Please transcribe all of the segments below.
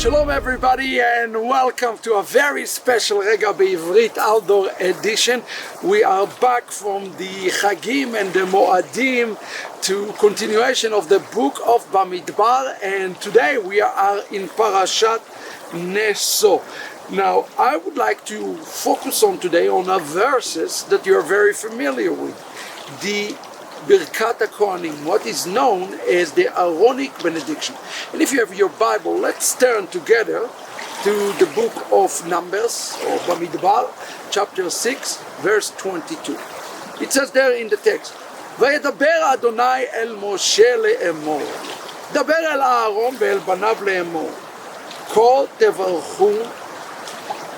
Shalom everybody and welcome to a very special Regah Bivrit outdoor edition. We are back from the Chagim and the Moadim to continuation of the book of Bamidbar, and today we are in Parashat Nasso. Now I would like to focus on today on a verses that you are very familiar with. The Birkat HaKohanim, what is known as the Aaronic benediction. And if you have your Bible, let's turn together to the book of Numbers, or Bamidbar, chapter 6, verse 22. It says there in the text, וידבר אדוני אל משה לאמור, דבר אל אהרון ואל בניו לאמור, כה תברכו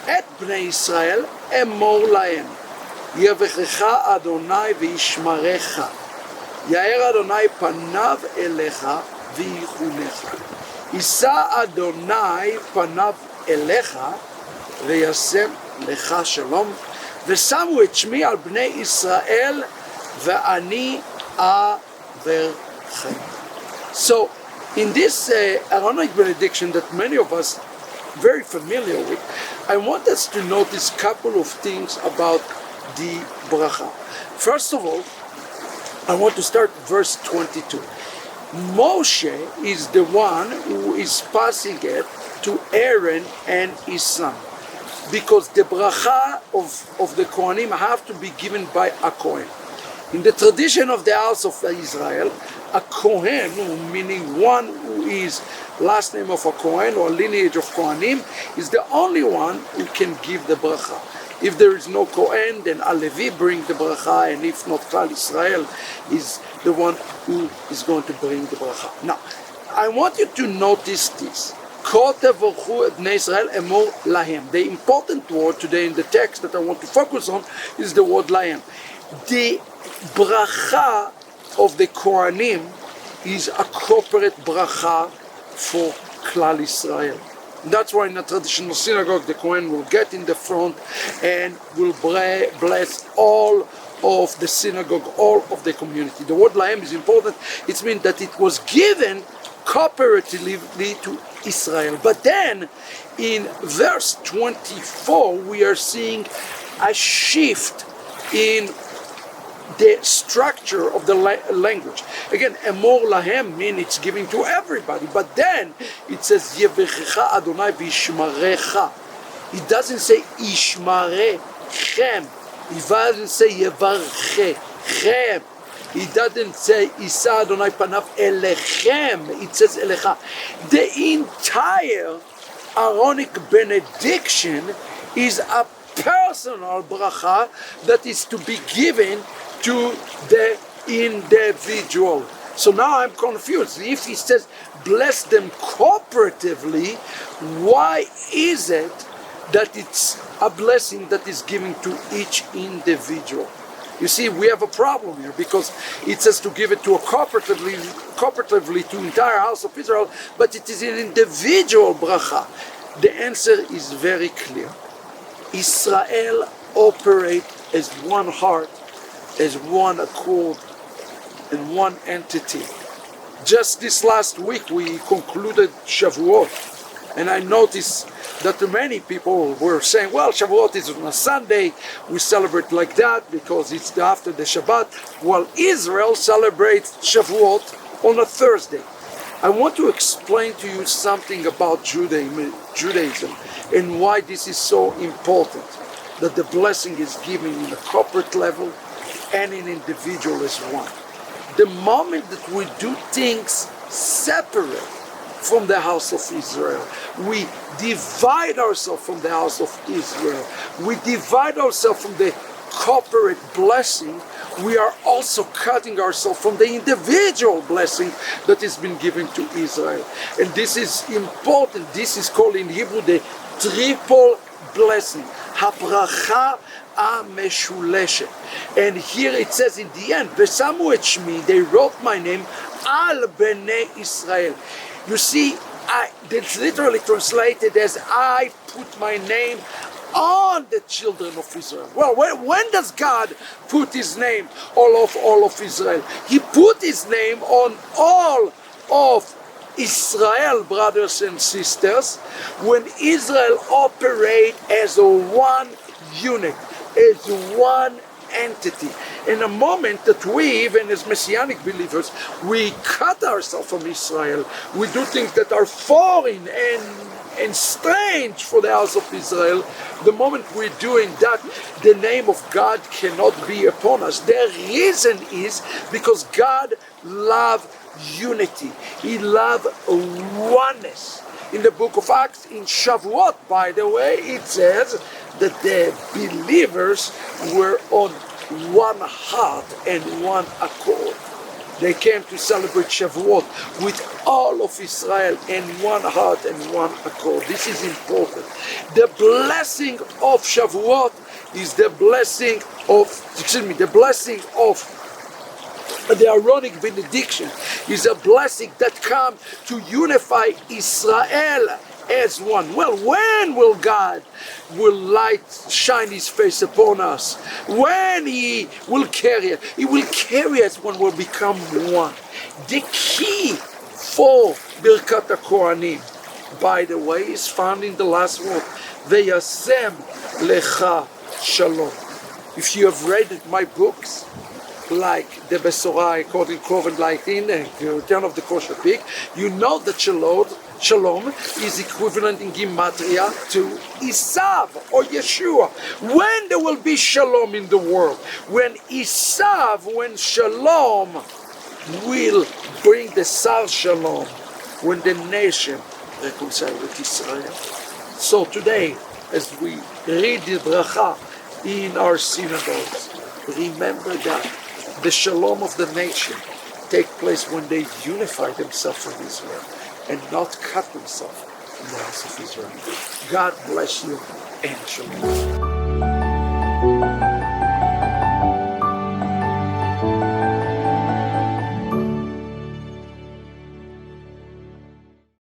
את בני ישראל, אמור להם, יברכך אדוני וישמרך. יאר אדוני פניו אליך ויחונך. יישא אדוני פניו אליך וישם לך שלום. ושמו את שמי על בני ישראל ואני אברכם. So in this Aaronic benediction that many of us are very familiar with, I want us to notice a couple of things about the bracha. First of all, I want to start verse 22. Moshe is the one who is passing it to Aaron and his son, because the bracha of the Kohanim have to be given by a Kohen. In the tradition of the house of Israel, a Kohen, meaning one who is last name of a Kohen or lineage of Kohanim, is the only one who can give the bracha. If there is no Kohen, then a Levi bring the bracha, and if not, Klal Israel is the one who is going to bring the bracha. Now, I want you to notice this. The important word today in the text that I want to focus on is the word lahem. The bracha of the Kohanim is a corporate bracha for Klal Israel. That's why in a traditional synagogue the Kohen will get in the front and will bless all of the synagogue, all of the community. The word lahem is important. It means that it was given cooperatively to Israel. But then in verse 24 we are seeing a shift in the structure of the language. Again, emor lahem means it's giving to everybody, but then it says yevechecha Adonai v'yishmarecha. It doesn't say ishmarechem. It doesn't say yevarchechem. It doesn't say Isa Adonai panav elechem. It says elecha. The entire Aaronic benediction is a personal bracha that is to be given to the individual. So now I'm confused. If he says bless them cooperatively, why is it that it's a blessing that is given to each individual? You see, we have a problem here, because it says to give it to a cooperatively to entire house of Israel, but it is an individual bracha. The answer is very clear. Israel operate as one heart, as one accord, and one entity. Just this last week we concluded Shavuot, and I noticed that many people were saying, well, Shavuot is on a Sunday, we celebrate like that because it's after the Shabbat, while Israel celebrates Shavuot on a Thursday. I want to explain to you something about Judaism and why this is so important, that the blessing is given in a corporate level and in individual as one. The moment that we do things separate from the house of Israel, we divide ourselves from the house of Israel, we divide ourselves from the corporate blessing, we are also cutting ourselves from the individual blessing that has been given to Israel. And this is important. This is called in Hebrew the triple blessing, habracha המשולשת. And here it says in the end, ושמו את שמי, they wrote my name, על בני ישראל. You see, it's literally translated as I put my name on the children of Israel. Well, when does God put his name all of Israel? He put his name on all of Israel, brothers and sisters, when Israel operates as a one unit, as one entity. In a moment that we, even as Messianic believers, we cut ourselves from Israel, we do things that are foreign and strange for the house of Israel. The moment we're doing that, the name of God cannot be upon us. The reason is because God loves unity. He loves oneness. In the book of Acts, in Shavuot, by the way, it says that the believers were on one heart and one accord. They came to celebrate Shavuot with all of Israel in one heart and one accord. This is important. The blessing of Shavuot is the blessing of the Aaronic benediction is a blessing that comes to unify Israel as one. Well, when will God shine His face upon us? When He will carry us? He will carry us when we become one. The key for Birkat HaKohanim, by the way, is found in the last word. Veyasem lecha shalom. If you have read my books, like the Besorah according to Koven, like in the Return of the Kosher Pig, you know that Shalom is equivalent in Gematria to Isav or Yeshua. When there will be Shalom in the world? When Shalom will bring the Sar Shalom, when the nation reconcile with Israel. So today, as we read the bracha in our synagogues, remember that the shalom of the nation take place when they unify themselves from Israel and not cut themselves from the house of Israel. God bless you and shalom.